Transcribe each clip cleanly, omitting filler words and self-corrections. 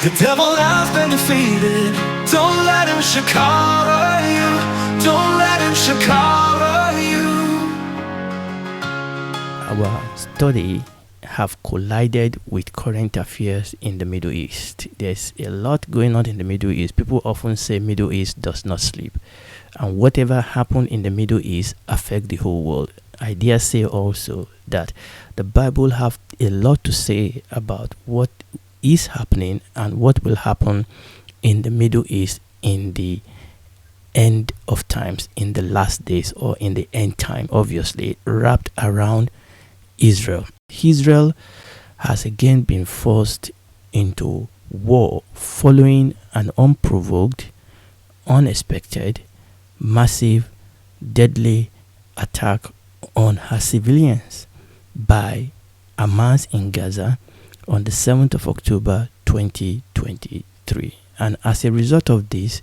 The devil has been defeated. Don't let him shakara you. Don't let him shakara you. Our study have collided with current affairs in the Middle East. There's a lot going on in the Middle East. People often say Middle East does not sleep, and whatever happened in the Middle East affect the whole world. I dare say also that the Bible have a lot to say about what is happening and what will happen in the Middle East in the end of times, in the last days, or in the end time, obviously wrapped around Israel. Israel has again been forced into war following an unprovoked, unexpected, massive, deadly attack on her civilians by Hamas in Gaza on the 7th of October 2023. And as a result of this,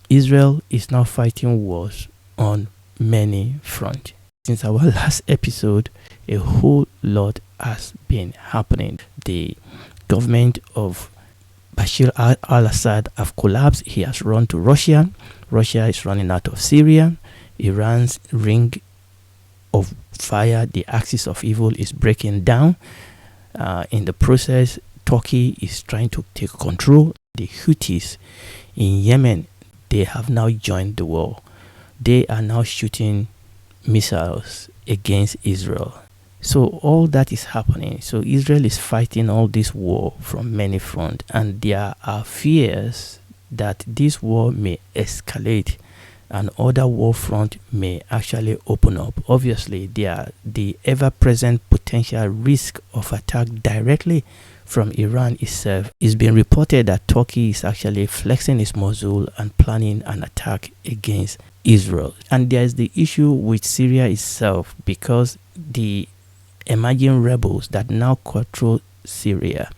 Israel is now fighting wars on many fronts. Since our last episode, a whole lot has been happening. The government of Bashar al-Assad have collapsed. He has run to Russia. Russia is running out of Syria. Iran's ring of fire, the axis of evil, is breaking down. In the process, Turkey is trying to take control. The Houthis in Yemen, they have now joined the war. They are now shooting missiles against Israel. So all that is happening. So Israel is fighting all this war from many fronts, and there are fears that this war may escalate and other war front may actually open up. Obviously, there are the ever-present potential risk of attack directly from Iran itself. It's been reported that Turkey is actually flexing its muscle and planning an attack against Israel. And there is the issue with Syria itself, because the emerging rebels that now control Syria,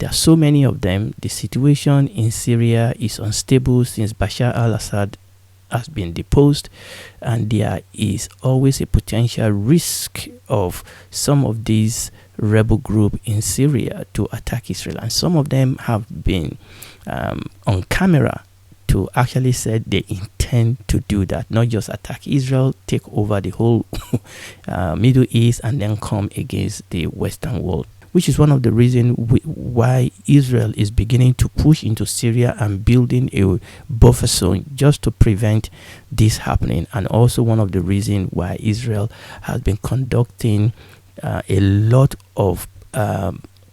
there are so many of them. The situation in Syria is unstable since Bashar al-Assad has been deposed, and there is always a potential risk of some of these rebel group in Syria to attack Israel, and some of them have been on camera to actually say they intend to do that, not just attack Israel, take over the whole Middle East, and then come against the Western world, which is one of the reasons why Israel is beginning to push into Syria and building a buffer zone just to prevent this happening. And also one of the reasons why Israel has been conducting a lot of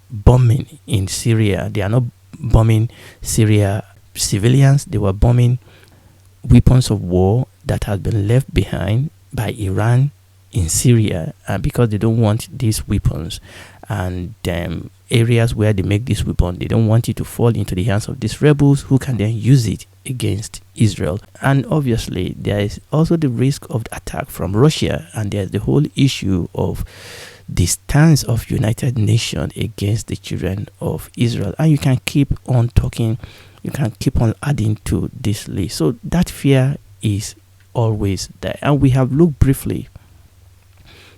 bombing in Syria. They are not bombing Syria civilians, they were bombing weapons of war that have been left behind by Iran in Syria, because they don't want these weapons, and areas where they make this weapon, they don't want it to fall into the hands of these rebels who can then use it against Israel. And obviously there is also the risk of attack from Russia, and there's the whole issue of the stance of United Nations against the children of Israel. And you can keep on talking, you can keep on adding to this list. So that fear is always there. And we have looked briefly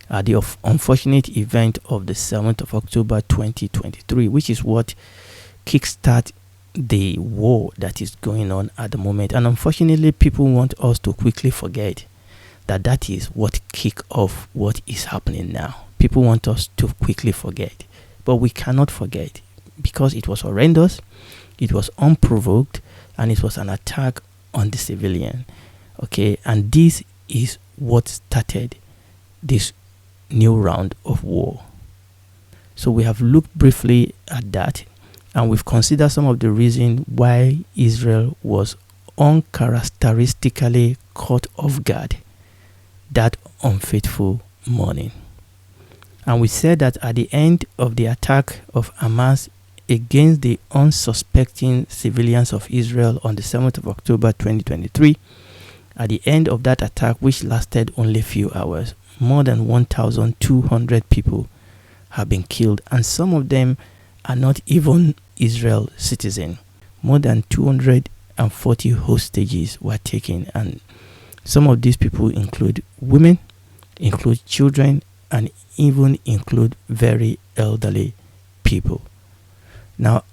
at the unfortunate event of the 7th of October 2023, which is what kickstart the war that is going on at the moment. And unfortunately, people want us to quickly forget that that is what kick off what is happening now. People want us to quickly forget, but we cannot forget, because it was horrendous, it was unprovoked, and it was an attack on the civilian. Okay, and this is what started this new round of war. So we have looked briefly at that, and we've considered some of the reasons why Israel was uncharacteristically caught off guard that unfaithful morning. And we said that at the end of the attack of Hamas against the unsuspecting civilians of Israel on the 7th of October 2023, at the end of that attack, which lasted only a few hours, more than 1,200 people have been killed, and some of them are not even Israel citizens. More than 240 hostages were taken, and some of these people include women, include children, and even include very elderly people. Now,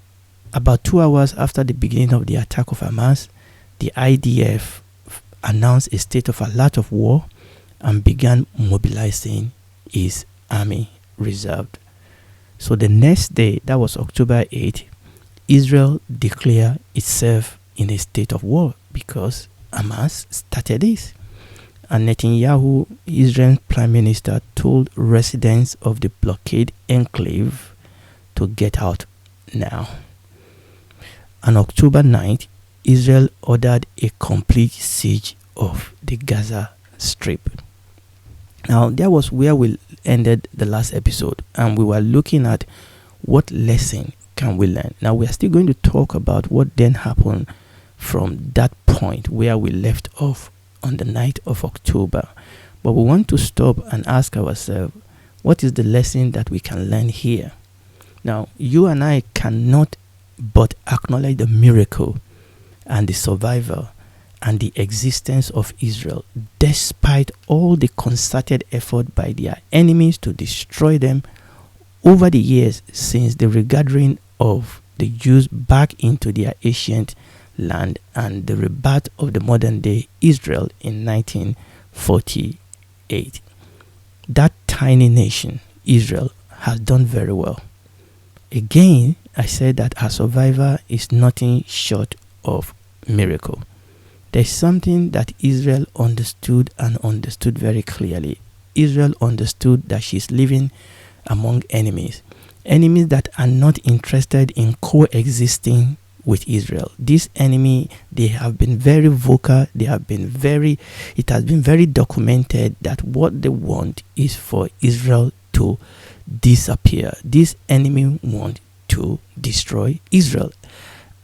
About 2 hours after the beginning of the attack of Hamas, the IDF announced a state of alert of war and began mobilizing its army reserve. So the next day, that was October 8th, Israel declared itself in a state of war because Hamas started this. And Netanyahu, Israel's prime minister, told residents of the blockade enclave to get out now. On October 9th, Israel ordered a complete siege of the Gaza Strip. Now, that was where we ended the last episode, and we were looking at what lesson can we learn. Now, we are still going to talk about what then happened from that point where we left off on the night of October. But we want to stop and ask ourselves, what is the lesson that we can learn here? Now, you and I cannot but acknowledge the miracle and the survival and the existence of Israel, despite all the concerted effort by their enemies to destroy them over the years since the regathering of the Jews back into their ancient land and the rebirth of the modern day Israel in 1948. That tiny nation, Israel, has done very well. Again, I said that our survival is nothing short of miracle. There's something that Israel understood very clearly. Israel understood that she's living among enemies that are not interested in coexisting with Israel. This enemy, they have been very vocal. It has been very documented that what they want is for Israel to disappear. This enemy wants to destroy Israel.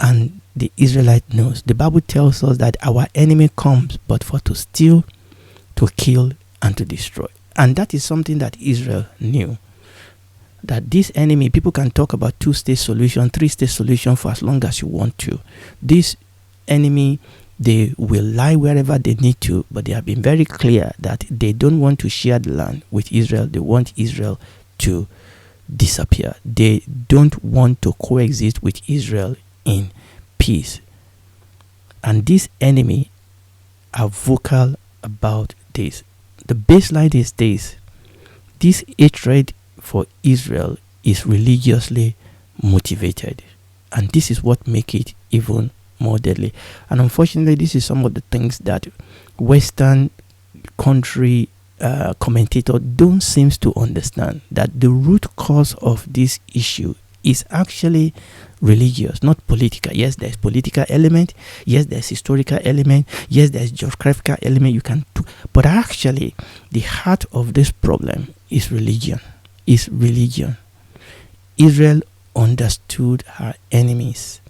And the Israelite knows. The Bible tells us that our enemy comes but for to steal, to kill, and to destroy. And that is something that Israel knew. That this enemy, people can talk about 2-state solution, 3-state solution for as long as you want to. This enemy, they will lie wherever they need to, but they have been very clear that they don't want to share the land with Israel. They want Israel to disappear. They don't want to coexist with Israel in peace. And this enemy are vocal about this. The baseline is this. This hatred for Israel is religiously motivated. And this is what makes it even more deadly. And unfortunately, this is some of the things that Western country commentators don't seem to understand, that the root cause of this issue is actually religious, not political. Yes, there's political element. Yes, there's historical element. Yes, there's geographical element. But actually, the heart of this problem is religion. Israel understood her enemies.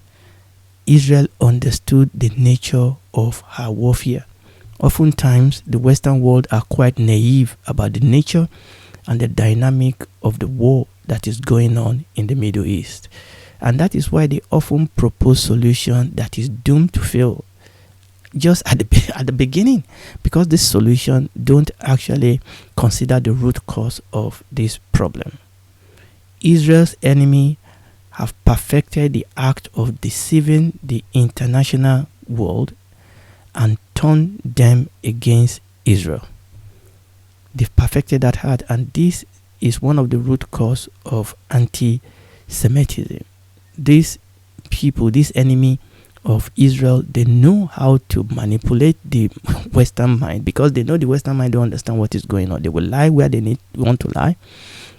Israel understood the nature of her warfare. Oftentimes, the Western world are quite naive about the nature and the dynamic of the war that is going on in the Middle East. And that is why they often propose solution that is doomed to fail just at the beginning, because this solution don't actually consider the root cause of this problem. Israel's enemy have perfected the act of deceiving the international world and turned them against Israel. They've perfected that art, and this is one of the root cause of anti-Semitism. These people, this enemy of Israel, they know how to manipulate the Western mind, because they know the Western mind don't understand what is going on. They will lie where they want to lie.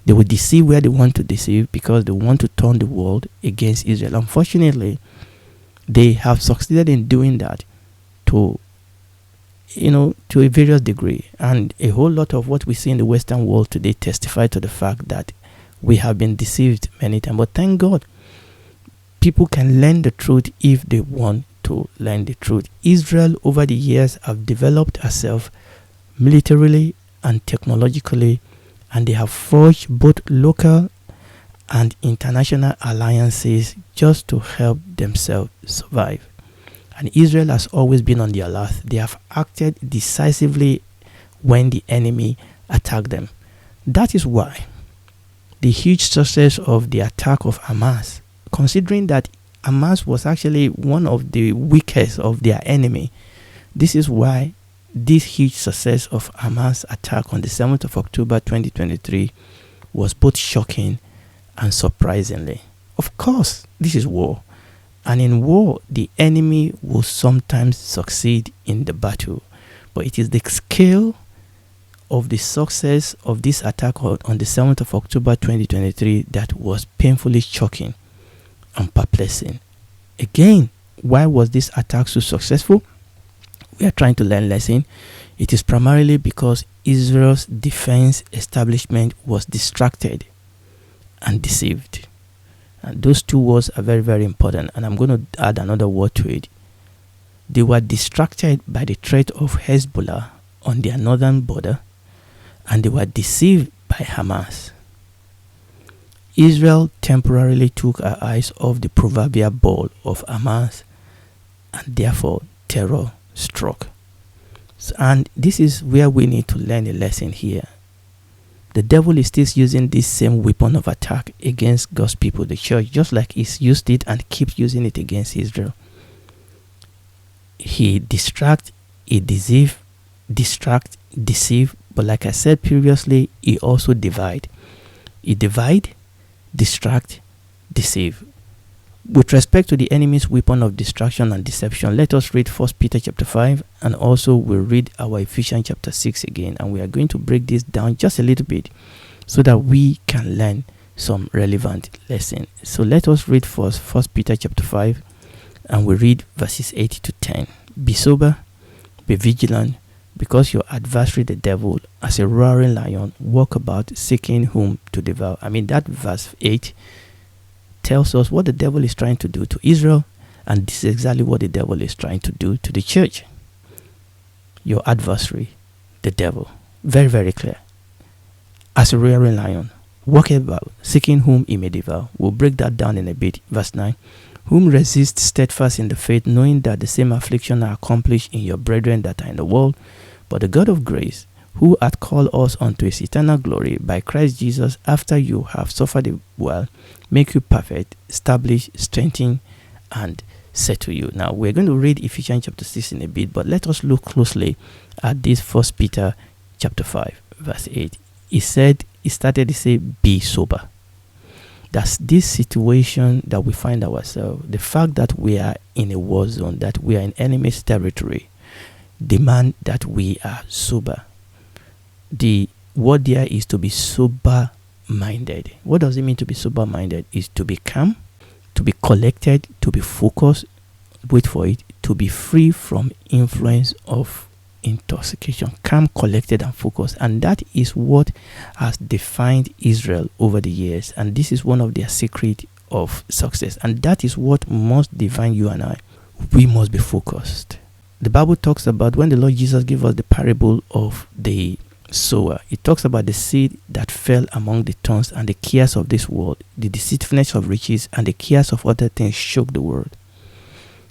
They will deceive where they want to deceive, because they want to turn the world against Israel. Unfortunately, they have succeeded in doing that to a various degree. And a whole lot of what we see in the Western world today testify to the fact that we have been deceived many times. But thank God, people can learn the truth if they want to learn the truth. Israel, over the years, have developed herself militarily and technologically, and they have forged both local and international alliances just to help themselves survive. And Israel has always been on the alert. They have acted decisively when the enemy attacked them. That is why the huge success of the attack of Hamas, considering that Hamas was actually one of the weakest of their enemy. This is why this huge success of Hamas attack on the 7th of October 2023 was both shocking and surprisingly. Of course, this is war. And in war, the enemy will sometimes succeed in the battle. But it is the scale of the success of this attack on the 7th of October 2023 that was painfully shocking and perplexing. Again, why was this attack so successful? We are trying to learn lesson. It is primarily because Israel's defense establishment was distracted and deceived. And those two words are very, very important. And I'm going to add another word to it. They were distracted by the threat of Hezbollah on their northern border, and they were deceived by Hamas. Israel temporarily took her eyes off the proverbial ball of Hamas, and therefore terror struck. And this is where we need to learn a lesson here. The devil is still using this same weapon of attack against God's people, the church, just like he's used it and keeps using it against Israel. He distract, he deceive, but like I said previously, he also divide. He divide, distract, deceive. With respect to the enemy's weapon of distraction and deception, let us read 1 Peter chapter 5, and also we'll read our Ephesians chapter 6 again, and we are going to break this down just a little bit so that we can learn some relevant lesson. So let us read first 1 Peter chapter 5, and we read verses 8 to 10. Be sober, be vigilant, because your adversary the devil, as a roaring lion, walk about seeking whom to devour. I mean, that verse 8 tells us what the devil is trying to do to Israel, and this is exactly what the devil is trying to do to the church. Your adversary, the devil, very, very clear. As a roaring lion, walk about, seeking whom he may devour. We'll break that down in a bit. Verse 9, whom resist steadfast in the faith, knowing that the same affliction are accomplished in your brethren that are in the world. But the God of grace, who hath called us unto his eternal glory by Christ Jesus, after you have suffered a while, make you perfect, establish, strengthen, and settle you. Now, we're going to read Ephesians chapter 6 in a bit, but let us look closely at this 1 Peter chapter 5, verse 8. He started to say, be sober. That's this situation that we find ourselves. The fact that we are in a war zone, that we are in enemy's territory, demand that we are sober. The word there is to be sober-minded. What does it mean to be sober-minded? Is to be calm, to be collected, to be focused, wait for it, to be free from influence of intoxication, calm, collected, and focused. And that is what has defined Israel over the years. And this is one of their secret of success. And that is what must define you and I. We must be focused. The Bible talks about when the Lord Jesus gave us the parable of the sower. It talks about the seed that fell among the thorns, and the cares of this world, the deceitfulness of riches, and the cares of other things shook the world.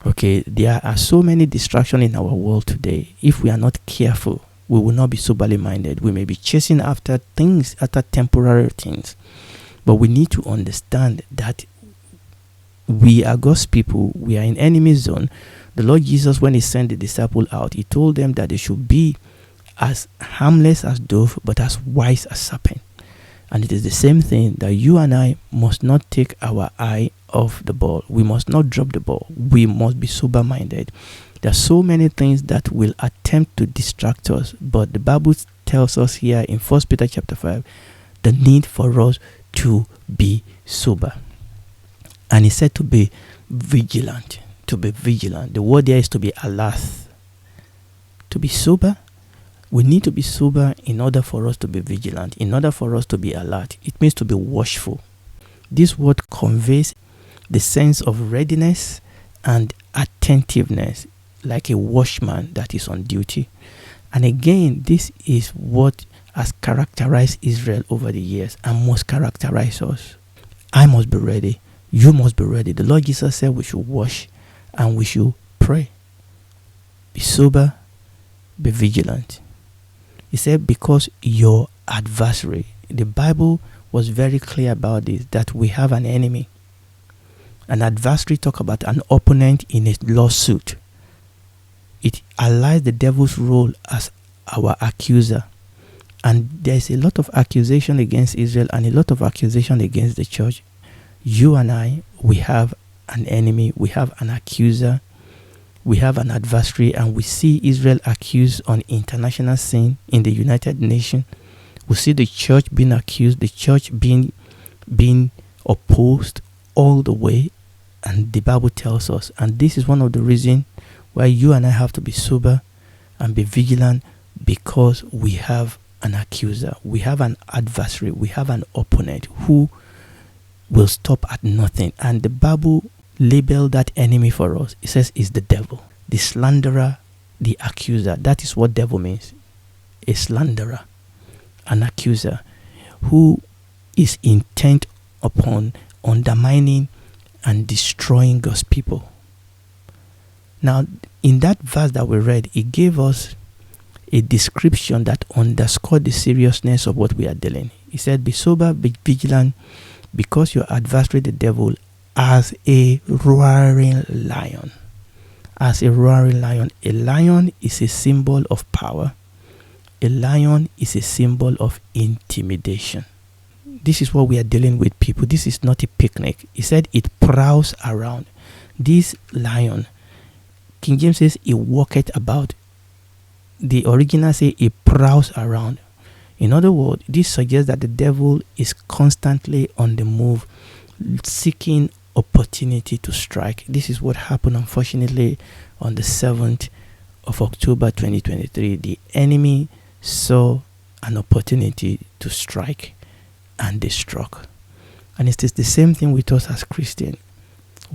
Okay, there are so many distractions in our world today. If we are not careful, we will not be soberly minded. We may be chasing after things, after temporary things. But we need to understand that we are God's people. We are in enemy zone. The Lord Jesus, when he sent the disciples out, he told them that they should be as harmless as dove, but as wise as serpent. And it is the same thing that you and I must not take our eye off the ball. We must not drop the ball. We must be sober-minded. There are so many things that will attempt to distract us, but the Bible tells us here in 1 Peter chapter 5 the need for us to be sober. And he said to be vigilant. To be vigilant. The word there is to be alert. To be sober. We need to be sober in order for us to be vigilant, in order for us to be alert. It means to be watchful. This word conveys the sense of readiness and attentiveness, like a watchman that is on duty. And again, this is what has characterized Israel over the years and must characterize us. I must be ready. You must be ready. The Lord Jesus said we should watch and we should pray. Be sober, be vigilant. He said, because your adversary, the Bible was very clear about this, that we have an enemy. An adversary talk about an opponent in a lawsuit. It allies the devil's role as our accuser. And there's a lot of accusation against Israel and a lot of accusation against the church. You and I, we have an enemy, we have an accuser, we have an adversary, and we see Israel accused on international scene in the United Nations. We see the church being accused, the church being opposed all the way, and the Bible tells us. And this is one of the reasons why you and I have to be sober and be vigilant, because we have an accuser, we have an adversary, we have an opponent who will stop at nothing. And the Bible labeled that enemy for us. It says it's the devil, the slanderer, the accuser. That is what devil means. A slanderer, an accuser who is intent upon undermining and destroying God's people. Now, in that verse that we read, it gave us a description that underscored the seriousness of what we are dealing. He said, be sober, be vigilant, because your adversary, the devil, as a roaring lion. As a roaring lion. A lion is a symbol of power. A lion is a symbol of intimidation. This is what we are dealing with, people. This is not a picnic. He said it prowls around. This lion, King James says, it walketh about. The original say it prowls around. In other words, this suggests that the devil is constantly on the move, seeking opportunity to strike. This is what happened, unfortunately, on the 7th of October 2023. The enemy saw an opportunity to strike, and they struck. And it is the same thing with us as Christians.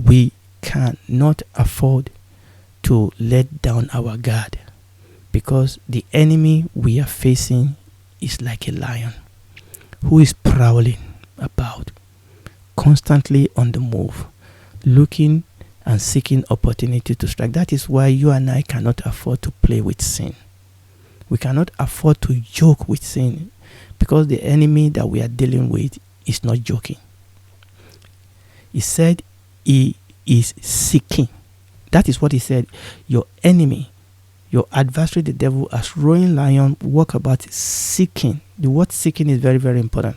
We cannot afford to let down our guard, because the enemy we are facing is like a lion who is prowling about, constantly on the move, looking and seeking opportunity to strike. That is why you and I cannot afford to play with sin. We cannot afford to joke with sin, because the enemy that we are dealing with is not joking. He said he is seeking. That is what he said. Your enemy, your adversary, the devil, as roaring lion, walk about seeking. The word seeking is very, very important.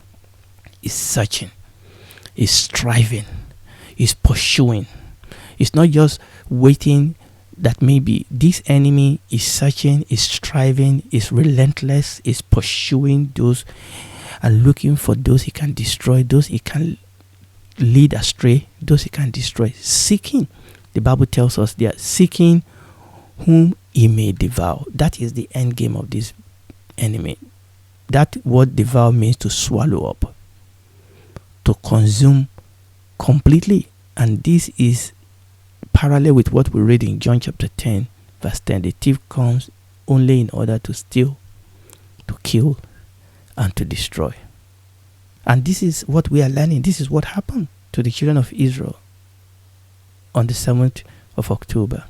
Is searching, is striving, is pursuing. It's not just waiting that maybe this enemy is searching, is striving, is relentless, is pursuing those and looking for those he can destroy, those he can lead astray, those he can destroy. Seeking. The Bible tells us they are seeking whom he may devour. That is the end game of this enemy. That word devour means to swallow up, to consume completely. And this is parallel with what we read in John chapter 10, verse 10. The thief comes only in order to steal, to kill, and to destroy. And this is what we are learning. This is what happened to the children of Israel on the 7th of October.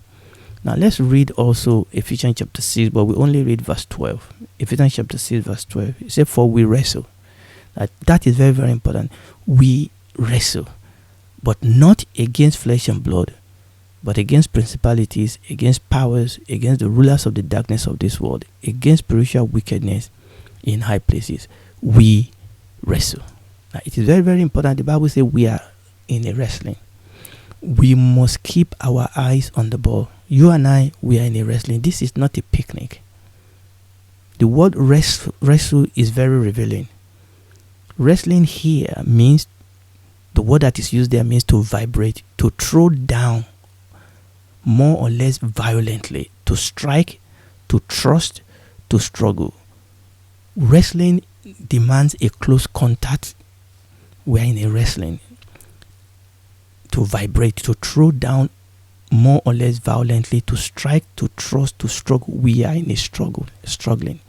Now let's read also Ephesians chapter 6, but we only read verse 12. Ephesians chapter 6, verse 12. It says, for we wrestle. That is very, very important. We wrestle, but not against flesh and blood, but against principalities, against powers, against the rulers of the darkness of this world, against spiritual wickedness in high places. We wrestle. Now, it is very, very important. The Bible says we are in a wrestling. We must keep our eyes on the ball. You and I, we are in a wrestling. This is not a picnic. The word wrestle is very revealing. Wrestling here means, the word that is used there means to vibrate, to throw down more or less violently, to strike, to thrust, to struggle. Wrestling demands a close contact. We are in a wrestling. To vibrate, to throw down more or less violently, to strike, to thrust, to struggle. We are in a struggling.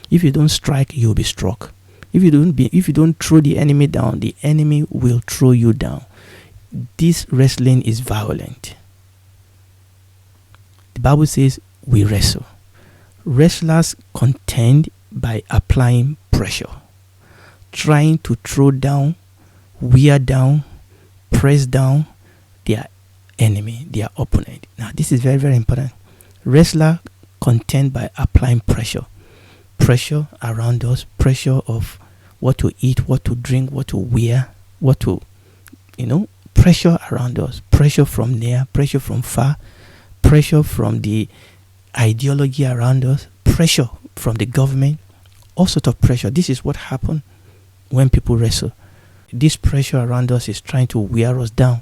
If you don't strike, you'll be struck. If you don't throw the enemy down, the enemy will throw you down. This wrestling is violent. The Bible says we wrestle. Wrestlers contend by applying pressure, trying to throw down, wear down, press down their enemy, their opponent. Now, this is very, very important. Wrestler contend by applying pressure. Pressure around us, pressure of what to eat, what to drink, what to wear, what to, pressure around us. Pressure from near, pressure from far, pressure from the ideology around us, pressure from the government, all sorts of pressure. This is what happens when people wrestle. This pressure around us is trying to wear us down,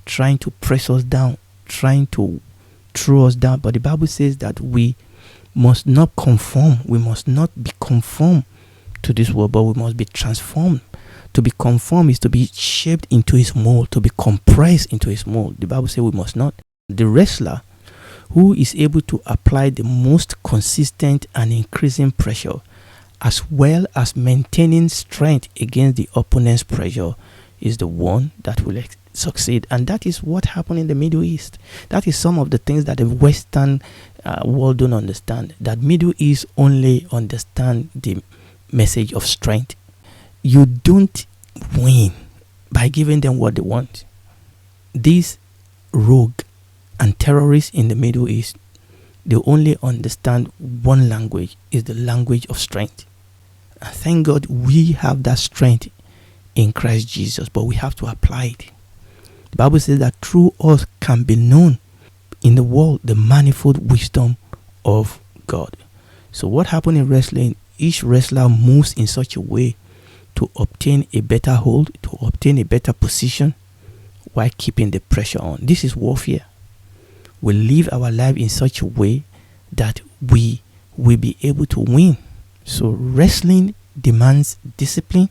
trying to press us down, trying to throw us down. But the Bible says that we must not conform. We must not be conformed to this world, but we must be transformed. To be conformed is to be shaped into his mold, to be compressed into his mold. The Bible says we must not. The wrestler who is able to apply the most consistent and increasing pressure, as well as maintaining strength against the opponent's pressure, is the one that will succeed. And that is what happened in the Middle East. That is some of the things that the Western world don't understand. That Middle East only understand the message of strength. You don't win by giving them what they want. These rogue and terrorists in the Middle East, they only understand one language, is the language of strength. And thank God we have that strength in Christ Jesus, but we have to apply it. The Bible says that through us can be known in the world the manifold wisdom of God. So what happened in wrestling, each wrestler moves in such a way to obtain a better hold, to obtain a better position while keeping the pressure on. This is warfare. We live our life in such a way that we will be able to win. So wrestling demands discipline,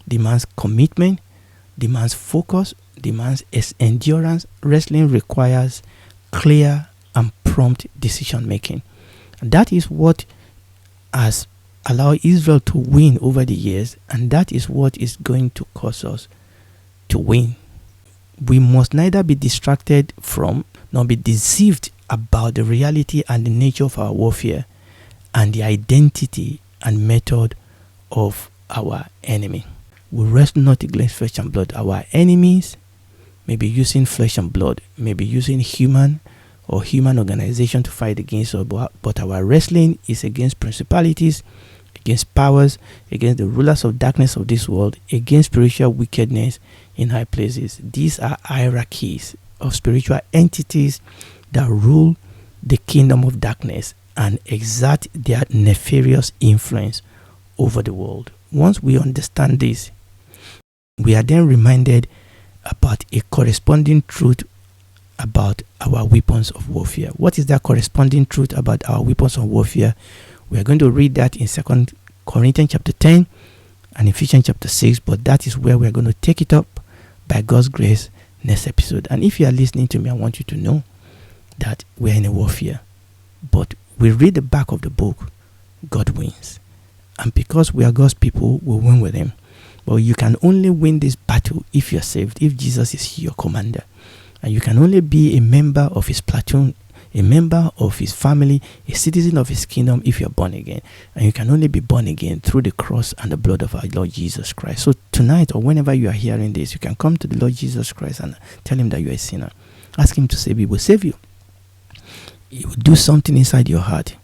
demands commitment, demands focus, demands endurance. Wrestling requires clear and prompt decision making. And that is what has allowed Israel to win over the years, and that is what is going to cause us to win. We must neither be distracted from nor be deceived about the reality and the nature of our warfare and the identity and method of our enemy. We wrestle not against flesh and blood. Our enemies may be using flesh and blood, may be using human organization to fight against us, but our wrestling is against principalities, against powers, against the rulers of darkness of this world, against spiritual wickedness in high places. These are hierarchies of spiritual entities that rule the kingdom of darkness and exert their nefarious influence over the world. Once we understand this, we are then reminded about a corresponding truth about our weapons of warfare. What is that corresponding truth about our weapons of warfare? We are going to read that in 2 Corinthians chapter 10 and Ephesians chapter 6, but that is where we are going to take it up by God's grace next episode. And if you are listening to me, I want you to know that we are in a warfare, but we read the back of the book, God wins. And because we are God's people, we win with him. But you can only win this battle if you're saved, if Jesus is your commander. And you can only be a member of his platoon, a member of his family, a citizen of his kingdom if you're born again. And you can only be born again through the cross and the blood of our Lord Jesus Christ. So tonight, or whenever you are hearing this, you can come to the Lord Jesus Christ and tell him that you are a sinner. Ask him to save you. He will save you. He will do something inside your heart.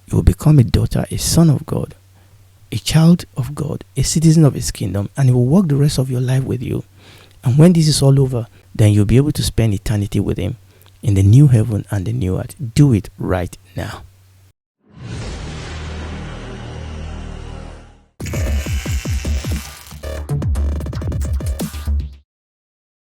You will become a daughter, a son of God, a child of God, a citizen of his kingdom, and he will walk the rest of your life with you. And when this is all over, then you'll be able to spend eternity with him in the new heaven and the new earth. Do it right now.